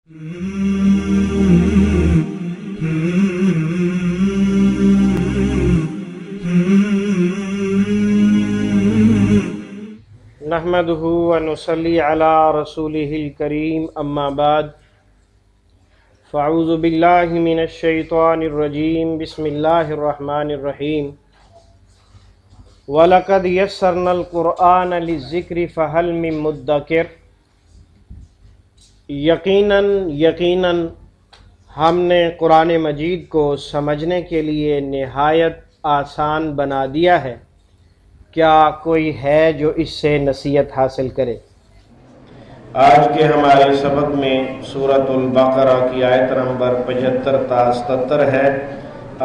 نحمدہ ونصلی علی رسولہ الکریم اما بعد فاعوذ باللہ من الشیطان الرجیم بسم اللہ الرحمن الرحیم وَلَقَدْ يَسَّرْنَا الْقُرْآنَ لِلذِّكْرِ فَهَلْ مِن مُدَّكِرٍ۔ یقیناً ہم نے قرآن مجید کو سمجھنے کے لیے نہایت آسان بنا دیا ہے، کیا کوئی ہے جو اس سے نصیحت حاصل کرے؟ آج کے ہمارے سبق میں سورۃ البقرہ کی آیت نمبر 75 تا 77 ہے۔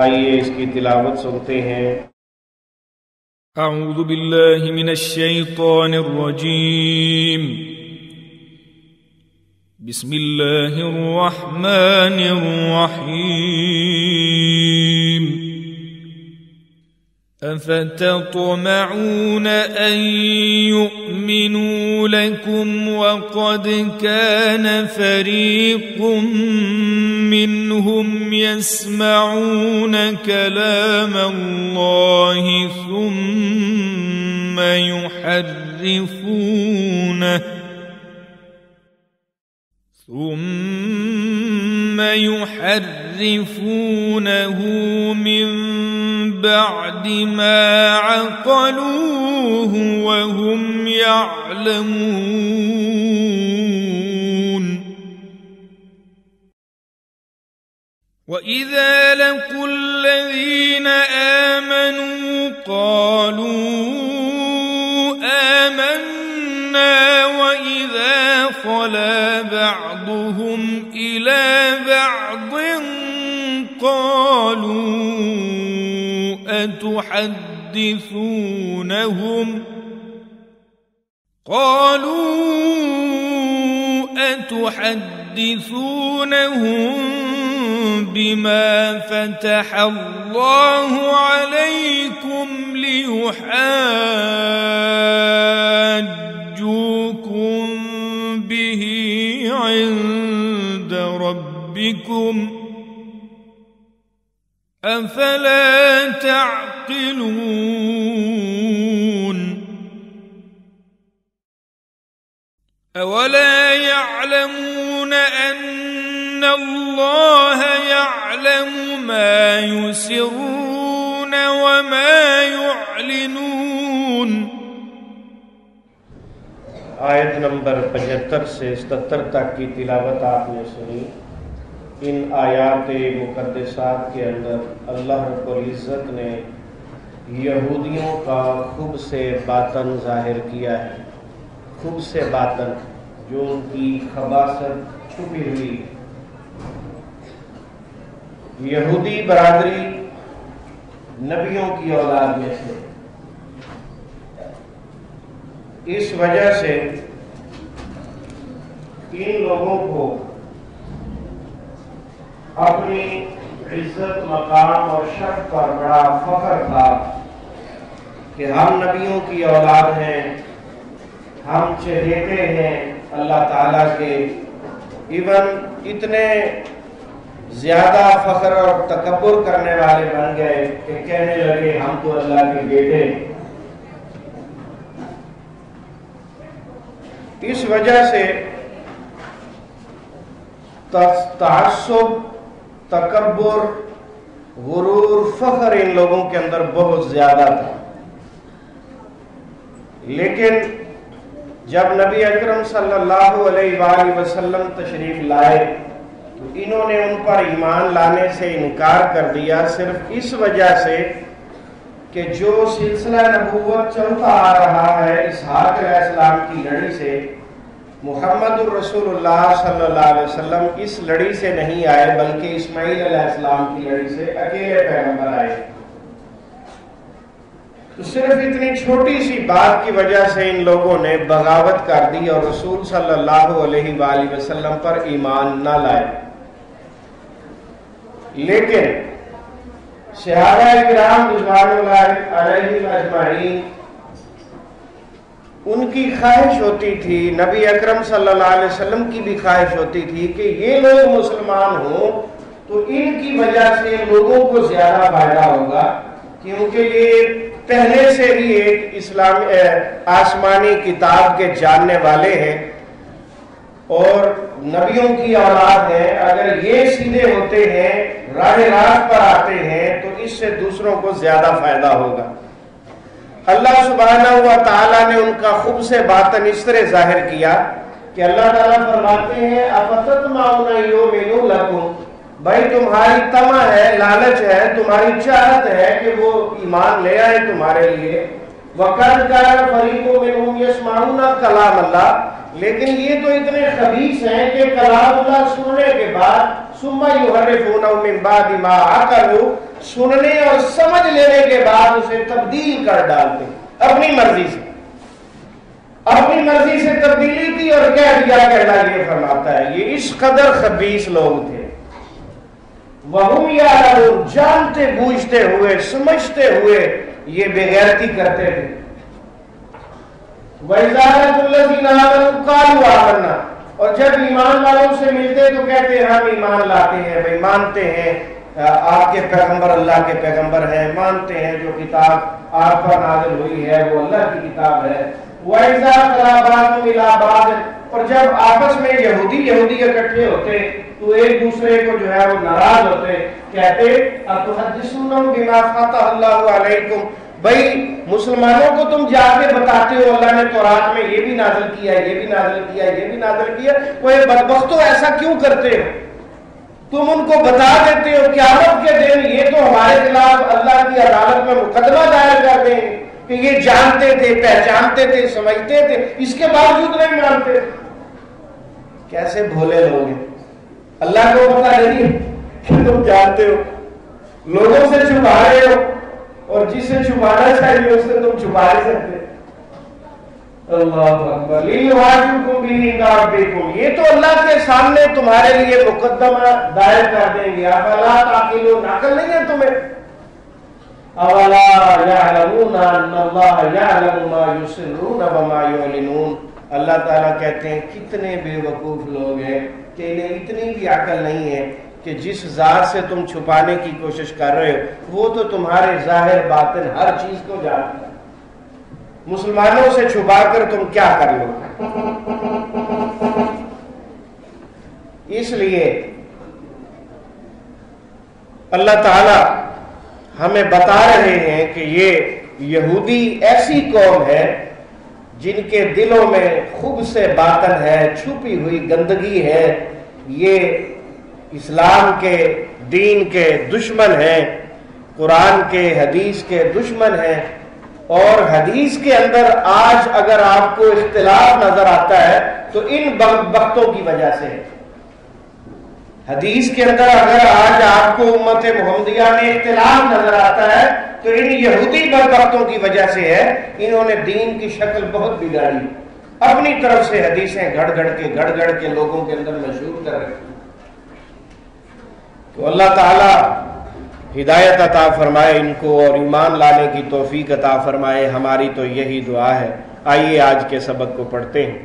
آئیے اس کی تلاوت سنتے ہیں۔ اعوذ باللہ من الشیطان الرجیم، بسم اللہ الرحمن الرحیم۔ افتطمعون ان يؤمنوا لكم وقد كان فريق منهم يسمعون كلام الله ثم يحرفونه من بعد ما عقلوه وهم يعلمون، وإذا لقوا الذين آمنوا قالوا آمنا، وإذا خلا بعضهم إلى بعض قالوا أتحدثونهم بما فتح الله عليكم ليحاجوكم به عند ربكم أفلا تعقلون؟ أولا يعلمون أن الله يعلم ما يسرون وما يعلنون؟ آیت نمبر 75 سے 77 تک کی تلاوت آپ نے سنی۔ ان آیات مقدسات کے اندر اللہ رب العزت نے یہودیوں کا خوب سے باطن ظاہر کیا ہے، خوب سے باطن جو ان کی خباثت چھپی ہوئی ہے۔ یہودی برادری نبیوں کی اولاد میں سے، اس وجہ سے ان لوگوں کو اپنی عزت مقام اور شرف پر بڑا فخر تھا کہ ہم نبیوں کی اولاد ہیں، ہم چہیتے ہیں اللہ تعالیٰ کے۔ ایون اتنے زیادہ فخر اور تکبر کرنے والے بن گئے کہ کہنے لگے ہم تو اللہ کے بیٹے۔ اس وجہ سے تعصب، تکبر، غرور، فخر ان لوگوں کے اندر بہت زیادہ تھا۔ لیکن جب نبی اکرم صلی اللہ علیہ وآلہ وسلم تشریف لائے تو انہوں نے ان پر ایمان لانے سے انکار کر دیا، صرف اس وجہ سے کہ جو سلسلہ نبوت چلتا آ رہا ہے اسحاق علیہ السلام کی لڑی سے، محمد الرسول اللہ صلی اللہ علیہ وسلم اس لڑی سے نہیں آئے بلکہ اسماعیل علیہ السلام کی لڑی سے اکیلے پیغمبر آئے۔ تو صرف اتنی چھوٹی سی بات کی وجہ سے ان لوگوں نے بغاوت کر دی اور رسول صلی اللہ علیہ وآلہ وسلم پر ایمان نہ لائے۔ لیکن صحابہ کرام رضوان اللہ علیہم اجمعین ان کی خواہش ہوتی تھی، نبی اکرم صلی اللہ علیہ وسلم کی بھی خواہش ہوتی تھی کہ یہ لوگ مسلمان ہوں تو ان کی وجہ سے لوگوں کو زیادہ فائدہ ہوگا، کیونکہ یہ پہلے سے ہی ایک اسلام آسمانی کتاب کے جاننے والے ہیں اور نبیوں کی اولاد ہیں۔ اگر یہ سیدھے ہوتے ہیں، راہ راست پر آتے ہیں، تو اس سے دوسروں کو زیادہ فائدہ ہوگا۔ اللہ سبحانہ و تعالیٰ نے ان کا خوب سے باطن اس طرح ظاہر کیا کہ اللہ تعالیٰ فرماتے ہیں افتطمعون یؤمنوا لکم، بھائی تمہاری طمع ہے، لالچ ہے، تمہاری چاہت ہے کہ وہ ایمان لے آئے تمہارے لیے۔ وَقَدْ كَانَ فَرِيقٌ مِّنْهُمْ يَسْمَعُونَ كَلَامَ اللَّهِ، لیکن یہ تو اتنے خبیث ہیں کہ کلام اللہ سننے کے بعد ثُمَّ يُحَرِّفُونَهُ مِن بَعْدِ مَا عَقَلُوا، سننے اور سمجھ لینے کے بعد اسے تبدیل کر ڈالتے اپنی مرضی سے۔ اپنی مرضی سے تبدیلی کی اور کہہ دیا کہ اللہ یہ فرماتا ہے۔ یہ اس قدر خبیث لوگ تھے۔ وَهُمْ يَعْلَمُونَ، جانتے بوجھتے ہوئے سمجھتے ہوئے یہ بے غیرتی کرتے تھے۔ وَإِذَا لَقُوا الَّذِينَ آمَنُوا قَالُوا آمَنَّا، اور جب ایمان والوں سے ملتے تو کہتے ہیں ہم ایمان لاتے ہیں، بھائی مانتے ہیں آپ کے پیغمبر اللہ کے پیغمبر ہیں، مانتے ہیں جو کتاب آپ پر نازل ہوئی ہے وہ اللہ کی کتاب ہے۔ وَإِذَا خَلَا بَعْضُهُمْ إِلَىٰ بَعْضٍ، اور جب آپس میں یہودی اکٹھے ہوتے تو ایک دوسرے کو جو ہے وہ ناراض ہوتے، کہتے اَتُحَدِّثُونَهُم بِمَا فَتَحَ اللَّهُ عَلَيْكُمْ، بھائی مسلمانوں کو تم جا کے بتاتے ہو اللہ نے تورات میں یہ بھی نازل کیا، یہ بھی نازل کیا، یہ بھی نازل کیا، وہ بدبختو ایسا کیوں کرتے ہو؟ تم ان کو بتا دیتے ہو قیامت کے دن یہ تو ہمارے خلاف اللہ کی عدالت میں مقدمہ دائر کر دیں گے کہ یہ جانتے تھے، پہچانتے تھے، سمجھتے تھے، اس کے باوجود نہیں مانتے۔ کیسے بھولے لوگ ہیں، اللہ کو پتہ نہیں کہ تم جانتے ہو، لوگوں سے چھپا رہے ہو، اور جسے چھپانا چاہیے اس سے تم چھپا نہیں سکتے۔ اللہ اکبر، لِيُحَاجُّوكُم بِهِ عِندَ رَبِّكُم، یہ تو اللہ کے سامنے تمہارے لیے مقدمہ دائر کر دیں گے۔ افلا تعقلون، عقل نہیں ہے تمہیں؟ اولا يعلمون ان اللہ يعلم ما يسرون وما يعلنون، اللہ تعالیٰ کہتے ہیں کتنے بے وقوف لوگ ہیں کہ انہیں اتنی بھی عقل نہیں ہے کہ جس ذات سے تم چھپانے کی کوشش کر رہے ہو وہ تو تمہارے ظاہر باطن ہر چیز کو جانتا ہے۔ مسلمانوں سے چھپا کر تم کیا کر لو؟ اس لیے اللہ تعالی ہمیں بتا رہے ہیں کہ یہ یہودی ایسی قوم ہے جن کے دلوں میں خوب سے باطن ہے، چھپی ہوئی گندگی ہے، یہ اسلام کے دین کے دشمن ہیں، قرآن کے حدیث کے دشمن ہیں، اور حدیث کے اندر آج اگر آپ کو اختلاف نظر آتا ہے تو ان بدبختوں کی وجہ سے ہے۔ حدیث کے اندر اگر آج آپ کو امت محمدیہ میں اختلاف نظر آتا ہے تو ان یہودی بدبختوں کی وجہ سے ہے۔ انہوں نے دین کی شکل بہت بگاڑی، اپنی طرف سے حدیثیں گھڑ گھڑ کے لوگوں کے اندر مشہور کر رہے۔ تو اللہ تعالی ہدایت عطا فرمائے ان کو اور ایمان لانے کی توفیق عطا فرمائے، ہماری تو یہی دعا ہے۔ آئیے آج کے سبق کو پڑھتے ہیں۔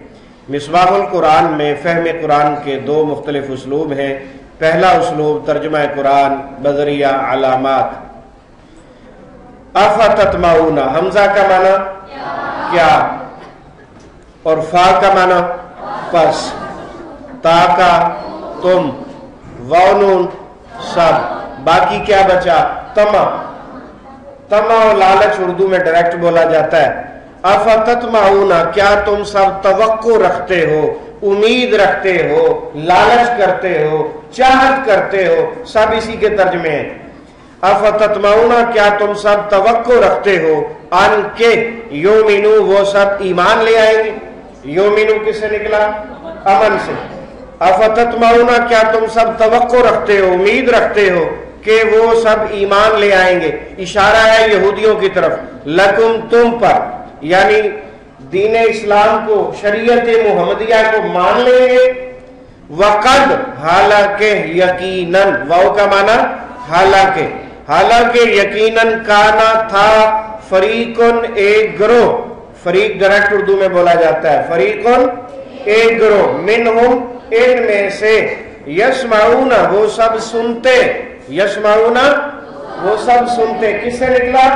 مصباح القرآن میں فہم قرآن کے دو مختلف اسلوب ہیں۔ پہلا اسلوب ترجمہ قرآن بذریعہ علامات۔ افتطمعون، حمزہ کا معنی کیا اور فا کا معنی پس، تا کا تم، واو نون سب، باقی کیا بچا؟ طمع۔ طمع اور لالچ اردو میں ڈائریکٹ بولا جاتا ہے۔ افتطمعون، کیا تم سب توقع رکھتے ہو، امید رکھتے ہو، لالچ کرتے ہو، چاہت کرتے ہو، سب اسی کے ترجمے ہیں۔ افتطمعون، کیا تم سب توقع رکھتے ہو، ان کے یومنو، وہ سب ایمان لے آئیں گے۔ یومنو کس سے نکلا؟ امن سے۔ افتطمعون، کیا تم سب توقع رکھتے ہو، امید رکھتے ہو کہ وہ سب ایمان لے آئیں گے۔ اشارہ ہے یہودیوں کی طرف، لکم تم پر، یعنی دین اسلام کو، شریعت محمدیہ کو مان لیں گے۔ وقد، حالانکہ، یقیناً، واو کا معنی حالانکہ، حالانکہ یقیناً، کانا تھا، فریقن ایک گروہ، فریق ڈائریکٹ اردو میں بولا جاتا ہے، فریقن ایک گروہ، منہم ان میں سے، یسمعون وہ سب سنتے، یسمعون وہ سب سنتے، کس سے نکلا؟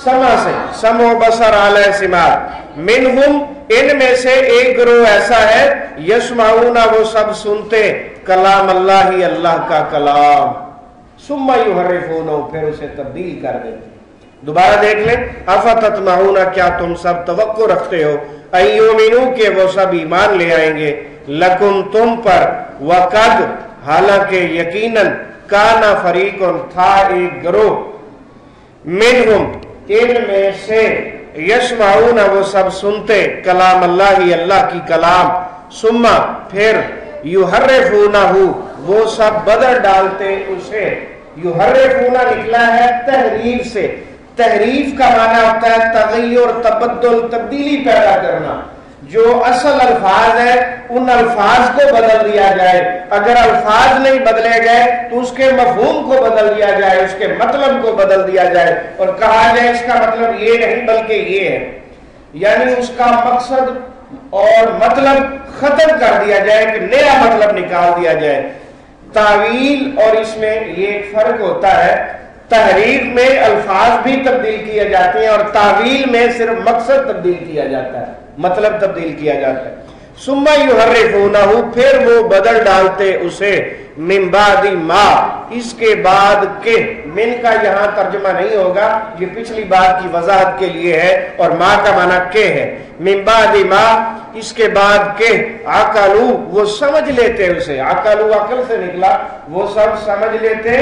سما سے، سمع و بصر اعلی سماعت، منہم ان میں سے ایک گروہ ایسا ہے، یسمعون وہ سب سنتے کلام اللہ، اللہ کا کلام، ثم یحرفونہ پھر اسے تبدیل کر دیتے۔ دوبارہ دیکھ لیں، افتطمعون کیا تم سب توقع رکھتے ہو، ان یؤمنوا کہ وہ سب ایمان لے آئیں گے، لکم تم پر، وقد حالانکہ یقیناً کانا فریقن تھا ایک گروہ، منہم ان میں سے، یسمعون وہ سب سنتے کلام اللہ، اللہ کی کلام، ثم پھر یحرفونہ وہ سب بدل ڈالتے اسے، یحرفونہ نکلا ہے تحریف سے، تحریف کا معنی ہوتا ہے تغیر، تبدل، تبدیلی پیدا کرنا، جو اصل الفاظ ہے ان الفاظ کو بدل دیا جائے، اگر الفاظ نہیں بدلے گئے تو اس کے مفہوم کو بدل دیا جائے، اس کے مطلب کو بدل دیا جائے اور کہا جائے اس کا مطلب یہ نہیں بلکہ یہ ہے، یعنی اس کا مقصد اور مطلب ختم کر دیا جائے کہ نیا مطلب نکال دیا جائے۔ تعویل اور اس میں یہ ایک فرق ہوتا ہے، تحریف میں الفاظ بھی تبدیل کیے جاتے ہیں اور تعویل میں صرف مقصد تبدیل کیا جاتا ہے، مطلب تبدیل کیا جاتا ہے۔ ثم یحرفونہ پھر وہ بدل ڈالتے اسے، من بعد ما اس کے بعد کہ، من کا یہاں ترجمہ نہیں ہوگا، یہ پچھلی بات کی وضاحت کے لیے ہے اور ما کا معنی کہ ہے، من بعد ما اس کے بعد کہ، عقلو وہ سمجھ لیتے اسے، عقلو عقل سے نکلا، وہ سب سمجھ لیتے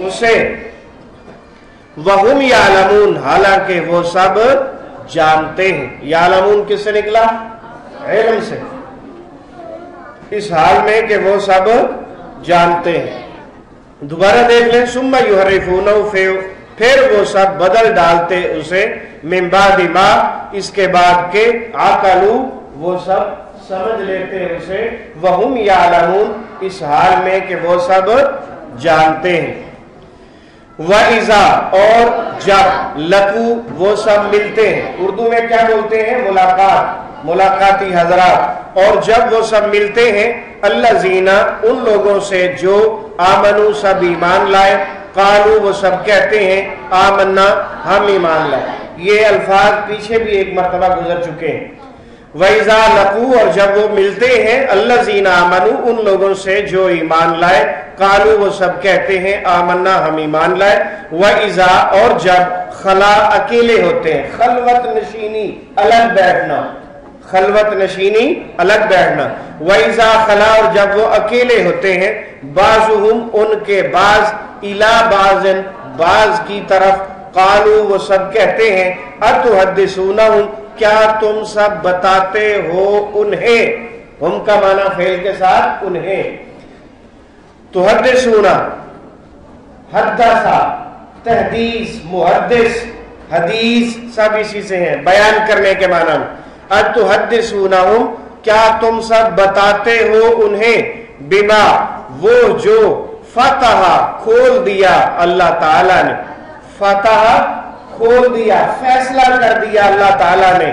اسے، وہم یعلمون حالانکہ وہ سب جانتے ہیں، یعلمون کس سے نکلا؟ علم سے، اس حال میں کہ وہ سب جانتے ہیں۔ دوبارہ دیکھ لیں، ثم یحرفونہ پھر وہ سب بدل ڈالتے اسے، من بعد ما اس کے بعد کہ، عقلو وہ سب سمجھ لیتے اسے، وہم یعلمون اس حال میں کہ وہ سب جانتے ہیں۔ وَإِذَا اور جب، لَقُوا وہ سب ملتے ہیں، اردو میں کیا بولتے ہیں؟ ملاقات، ملاقاتی حضرات، اور جب وہ سب ملتے ہیں، الذین ان لوگوں سے جو آمنوا سب ایمان لائے، قالوا وہ سب کہتے ہیں آمنا ہم ایمان لائے، یہ الفاظ پیچھے بھی ایک مرتبہ گزر چکے ہیں۔ وَإِذَا لَقُوا اور جب وہ ملتے ہیں، الذین آمنوا ان لوگوں سے جو ایمان لائے، قالوا وہ سب کہتے ہیں آمنا ہم ایمان لائے، وَإِذَا اور جب خلا اکیلے ہوتے ہیں، خلوت نشینی الگ بیٹھنا، خلوت نشینی الگ بیٹھنا، وَإِذَا خلا اور جب وہ اکیلے ہوتے ہیں، بعضهم ان کے بعض، الی بعض بعض کی طرف، قالوا وہ سب کہتے ہیں اتحدثونہم کیا تم سب بتاتے ہو انہیں، ہم کا معنی فعل کے ساتھ انہیں، تحدثون حدثا تحدیث، محدث حدیث سب اسی سے ہیں، بیان کرنے کے معنی میں، اتحدثونہم کیا تم سب بتاتے ہو انہیں، بما وہ جو فتح کھول دیا اللہ تعالیٰ نے، فتح کھول دیا، فیصلہ کر دیا اللہ تعالیٰ نے،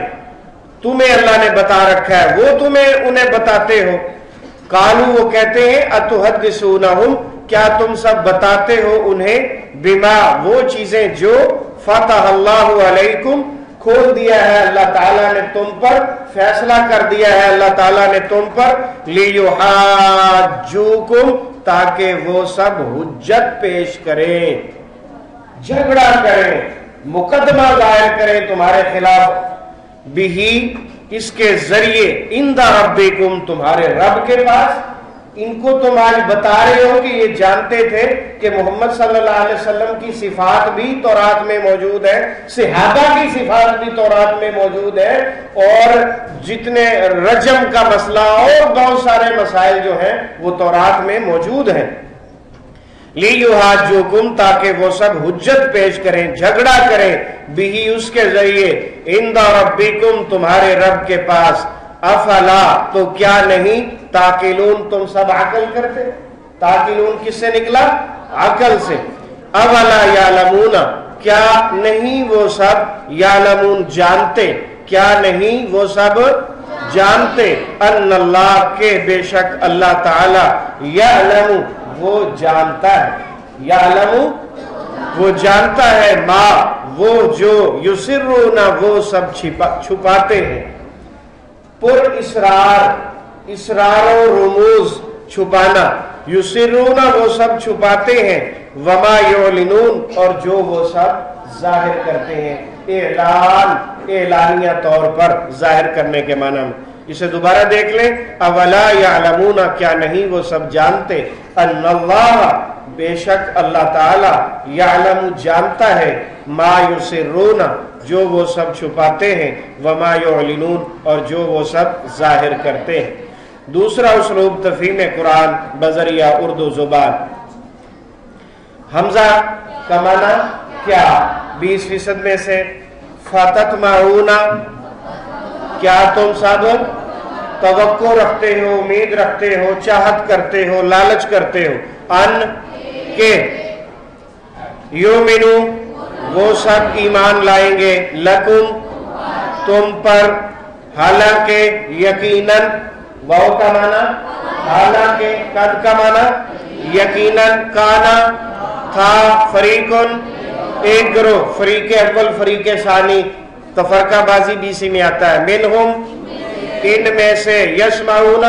تمہیں اللہ نے بتا رکھا ہے، وہ تمہیں انہیں بتاتے ہو، قالوا وہ کہتے ہیں اتحدثونہم کیا تم سب بتاتے ہو انہیں، بما وہ چیزیں جو فتح اللہ علیکم کھول دیا ہے اللہ تعالیٰ نے تم پر، فیصلہ کر دیا ہے اللہ تعالیٰ نے تم پر، لیحاجوکم تاکہ وہ سب حجت پیش کریں، جھگڑا کریں، مقدمہ دائر کریں تمہارے خلاف، بھی اس کے ذریعے، عند ربکم تمہارے رب کے پاس، ان کو تم آج بتا رہے ہو کہ یہ جانتے تھے کہ محمد صلی اللہ علیہ وسلم کی صفات بھی تورات میں موجود ہے، صحابہ کی صفات بھی تورات میں موجود ہے، اور جتنے رجم کا مسئلہ اور بہت سارے مسائل جو ہیں وہ تورات میں موجود ہیں، لیحاجوکم تاکہ وہ سب حجت پیش کریں، جھگڑا کریں، بھی اس کے ذریعے، عند ربکم تمہارے رب کے پاس، افلا تو کیا نہیں، تاقلون تم سب عقل کرتے، تاقلون کس سے نکلا؟ عقل سے، اولا یعلمون کیا نہیں وہ سب، یعلمون جانتے، کیا نہیں وہ سب جانتے، ان اللہ کے بے شک اللہ تعالی یعلم وہ جانتا ہے، یعلم وہ جانتا ہے، ما وہ جو یسرون وہ سب چھپاتے ہیں، پر اسرار و رموز چھپانا، یسرون وہ سب چھپاتے ہیں، وما یعلنون اور جو وہ سب ظاہر کرتے ہیں، اعلانیہ طور پر ظاہر کرنے کے معنی میں۔ اسے دوبارہ دیکھ لیں، اولا یعلمون کیا نہیں وہ سب جانتے، ان اللہ بے شک اللہ تعالی یعلم جانتا ہے، ما یسرون جو وہ سب چھپاتے ہیں، وما یعلنون اور جو وہ سب ظاہر کرتے ہیں۔ دوسرا اسلوب تفہیم قرآن بذریعہ اردو زبان۔ حمزہ کا معنی کیا؟ 20% میں سے فتطمعون کیا تم سب توقع رکھتے ہو، امید رکھتے ہو، چاہت کرتے ہو، لالچ کرتے ہو، ان کے یؤمنو وہ سب ایمان لائیں گے، لکم تم پر، حالانکہ یقیناً، واو کا معنی حالانکہ، قد کا معنی یقیناً، کانا تھا، فریقن ایک گروہ، فریق اول فریق ثانی تفرقہ بازی بھی اسی میں آتا ہے، منہم ان میں سے، یسمعون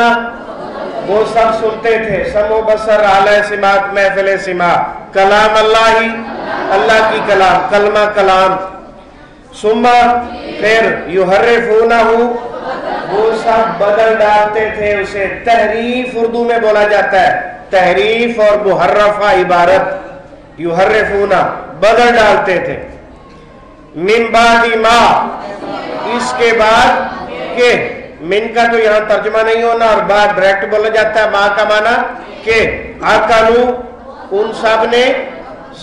وہ سب سنتے تھے، سمع بصر اعلی سماعت محفل سماع، کلام اللہ کی کلام، کلمہ کلام، ثم پھر یحرفونہ وہ سب بدل ڈالتے تھے اسے، تحریف اردو میں بولا جاتا ہے، تحریف اور محرفہ عبارت، یحرفونہ بدل ڈالتے تھے، من بعد ما اس کے بعد کہ، من کا تو یہاں ترجمہ نہیں ہونا اور بعد ڈائریکٹ بولا جاتا ہے، ما کا معنی کہ، عقلو ان سب نے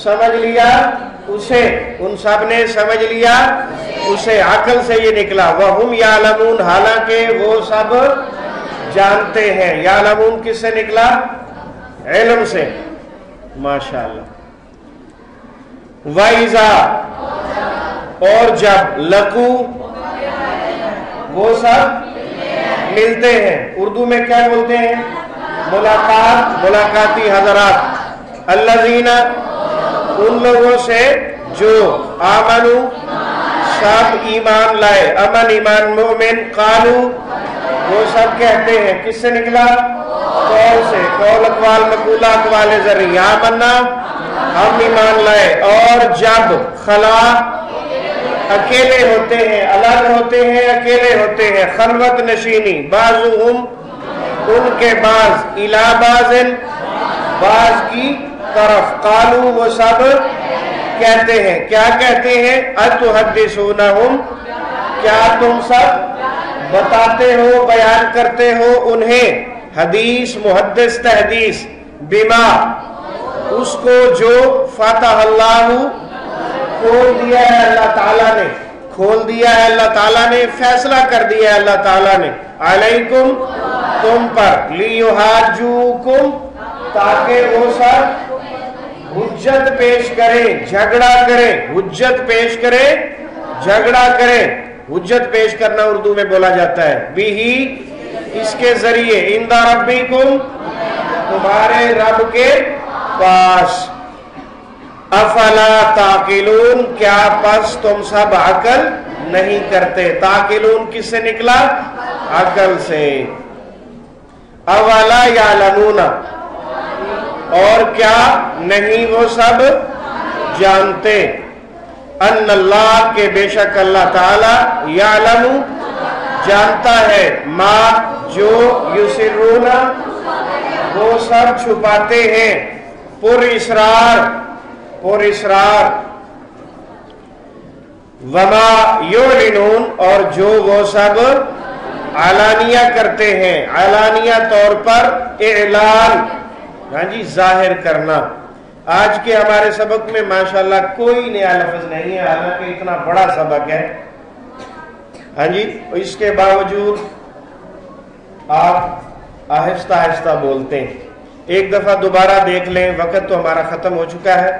سمجھ لیا اسے، ان سب نے سمجھ لیا اسے، عقل سے یہ نکلا، وہم یعلمون حالانکہ وہ سب جانتے ہیں، یعلمون کس سے نکلا؟ علم سے، ماشاءاللہ۔ وَإِذَا اور جب، لقو وہ سب ملتے ہیں، اردو میں کیا بولتے ہیں؟ ملاقات، ملاقاتی حضرات، الذین ان لوگوں سے جو آمنو سب ایمان لائے، امن ایمان مومن، قالو وہ سب کہتے ہیں، کس سے نکلا؟ قول سے، قول اقوال مقولہ اقوال ذری، آمنا ہم ایمان لائے، اور جب خلا اکیلے ہوتے ہیں، الگ ہوتے ہیں، اکیلے ہوتے ہیں، خلوت نشینی، بعضهم ان کے بعض، الی بعض کی طرف، قالو وہ سب کہتے ہیں، کیا کہتے ہیں؟ اتحدثونہم کیا تم سب بتاتے ہو، بیان کرتے ہو انہیں، حدیث محدث تحدیث، بما اس کو جو فتح اللہ کھول دیا ہے اللہ تعالیٰ نے، کھول دیا ہے اللہ تعالیٰ نے، فیصلہ کر دیا ہے اللہ تعالیٰ نے، علیکم تم پر، لیحاجوکم تاکہ وہ سب حجت پیش کریں، جھگڑا کریں، حجت پیش کریں، جھگڑا کریں، حجت پیش کرنا اردو میں بولا جاتا ہے، بھی اس کے ذریعے، عند ربکم تمہارے رب کے پاس، افلا تعقلون کیا پس تم سب عقل نہیں کرتے، تعقلون کس سے نکلا؟ عقل سے، اولا یعلمون اور کیا نہیں وہ سب جانتے، ان اللہ کے بے شک اللہ تعالی یعلم جانتا ہے، ما جو یسرون وہ سب چھپاتے ہیں، پر اسرار وما یعلنون اور جو وہ سب علانیہ کرتے ہیں، علانیہ طور پر اعلان، ہاں جی ظاہر کرنا۔ آج کے ہمارے سبق میں ماشاءاللہ کوئی نیا لفظ نہیں ہے، حالانکہ اتنا بڑا سبق ہے، ہاں جی، اس کے باوجود آپ آہستہ آہستہ بولتے ہیں۔ ایک دفعہ دوبارہ دیکھ لیں، وقت تو ہمارا ختم ہو چکا ہے،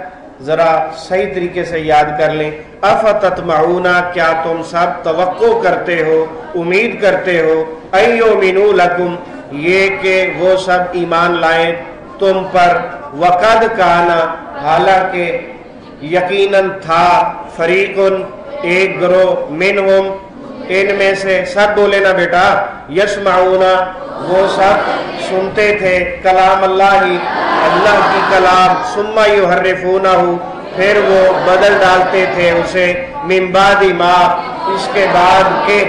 ذرا صحیح طریقے سے یاد کر لیں. افتطمعون کیا تم سب توقع کرتے ہو، امید کرتے ہو، ان یؤمنوا لکم یہ کہ وہ سب ایمان لائیں تم پر. وقد کان حالانکہ یقیناً تھا، فریقن ایک گروہ، منہم ان میں سے، سب بولے نا بیٹا، یسمعون وہ سب سنتے تھے کلام اللہ اللہ کی کلام، ثم یحرفونہ پھر وہ بدل ڈالتے تھے اسے، من بعد ما اس کے بعد کہ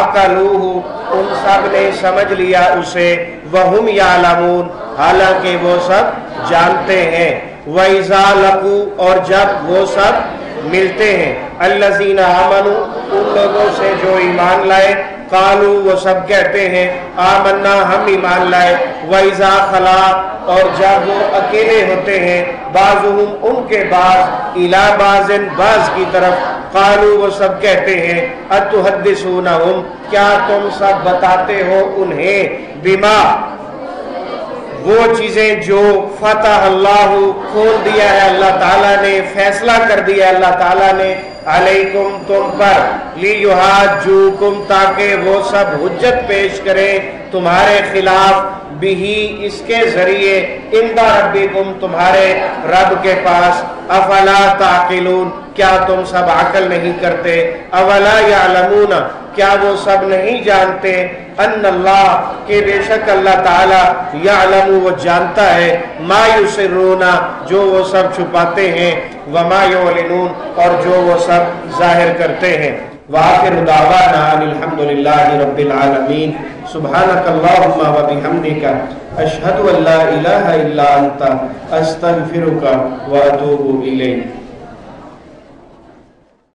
عقلوہ ان سب نے سمجھ لیا اسے، وہم یعلمون حالانکہ وہ سب جانتے ہیں. وَإِذَا لَقُوا اور جب وہ سب ملتے ہیں، الَّذِينَ آمَنُوا ان لوگوں سے جو ایمان لائے، قالوا وہ سب کہتے ہیں آمنا ہم ایمان لائے. وَإِذَا خَلَا اور جب وہ اکیلے ہوتے ہیں، بعضهم ان کے بعض، اِلَى بَعْضٍ بعض کی طرف، قالوا وہ سب کہتے ہیں اتحدثونہم کیا تم سب بتاتے ہو انہیں، بما وہ چیزیں جو فتح اللہ کھول دیا ہے اللہ تعالیٰ نے، فیصلہ کر دیا اللہ تعالیٰ نے، علیکم تم پر، لیحاجوکم تاکہ وہ سب حجت پیش کریں تمہارے خلاف، بھی اس کے ذریعے، عند ربکم تمہارے رب کے پاس. افلا تعقلون کیا تم سب عقل نہیں کرتے، اولا یعلمون کیا وہ سب نہیں جانتے، ان اللہ کہ بے شک اللہ تعالی، یعلم وہ جانتا ہے، ما یسرون جو وہ سب چھپاتے ہیں، وما یعلنون اور جو وہ سب ظاہر کرتے ہیں. وآخر دعوانا الحمدللہ رب العالمین. سبحانک اللہم و بحمدک اشہد ان لا الہ الا انت استغفرک و اتوب الیک.